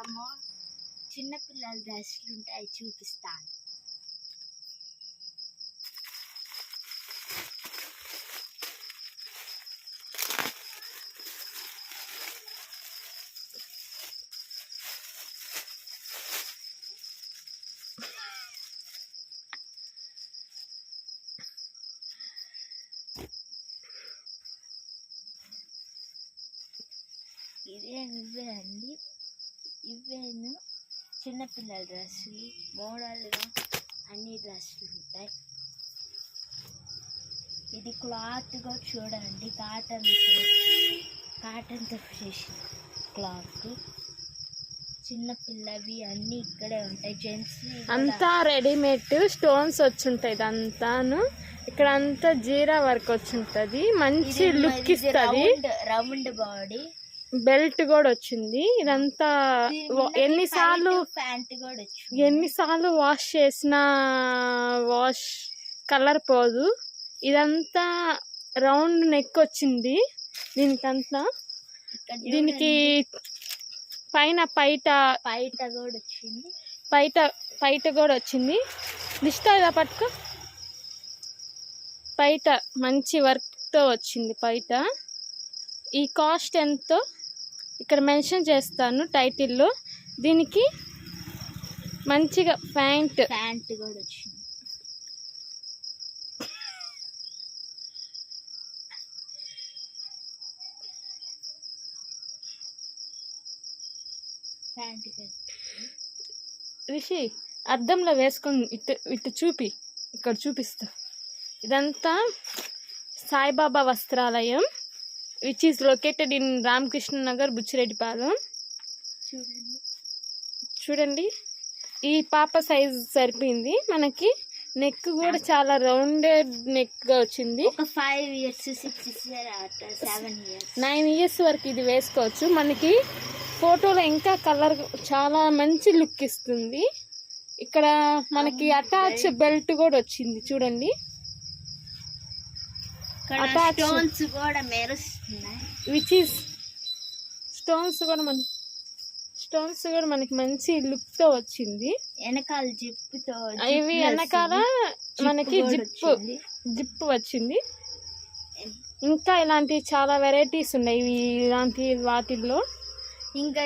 మనము చిన్నపిల్లల డ్రెస్సులు ఉంటాయి చూపిస్తాను. ఇవే అండి, ఇవేను చిన్నపిల్లల డ్రెస్సులు. మోడల్గా అన్ని డ్రెస్సులు ఉంటాయి. ఇది క్లాత్ కూడా చూడండి, కాటన్తో చేసిన క్లాత్. చిన్నపిల్లవి అన్నీ ఇక్కడే ఉంటాయి. జెంట్స్ అంతా రెడీమేడ్ స్టోన్స్ వచ్చుంటాయి. ఇదంతాను ఇక్కడ అంతా జీరా వర్క్ వచ్చుంటది. మంచి లుక్ ఇస్తుంది. రౌండ్ బాడీ, బెల్ట్ కూడా వచ్చింది. ఇదంతా ఎన్నిసార్లు వాష్ చేసినా కలర్ పోదు. ఇదంతా రౌండ్ నెక్ వచ్చింది దీనికంతా. దీనికి పైన పైట కూడా వచ్చింది. పైట కూడా వచ్చింది. దిష్టాగా పట్టుకో. పైట మంచి వర్క్తో వచ్చింది పైట. ఈ కాస్ట్ ఎంతో ఇక్కడ మెన్షన్ చేస్తాను టైటిల్లో. దీనికి మంచిగా ప్యాంట్ కూడా వచ్చింది. రిషి అద్దంలో వేసుకొని ఇటు చూపి, ఇక్కడ చూపిస్తా. ఇదంతా Saibaba Vastralayam, which is located in Ramakrishna Nagar, Buchireddypalem. చూడండి, ఈ పాప సైజ్ సరిపోయింది మనకి. నెక్ కూడా చాలా రౌండెడ్ నెక్ గా వచ్చింది. 5 years 6 years 7 years 9 years వరకు ఇది వేసుకోవచ్చు. మనకి ఫోటోలో ఇంకా కలర్ చాలా మంచి లుక్ ఇస్తుంది. ఇక్కడ మనకి అటాచ్ బెల్ట్ కూడా వచ్చింది చూడండి. స్టోన్స్ కూడా మెరుస్తున్నాయి. విచ్ ఈస్ స్టోన్స్ కూడా మనకి మంచి లుక్ తో వచ్చింది. వెనకాల జిప్పుతో, ఇవి వెనకాల మనకి జిప్ వచ్చింది. ఇంకా ఇలాంటి చాలా వెరైటీస్ ఉన్నాయి ఇలాంటి వాటిల్లో. ఇంకా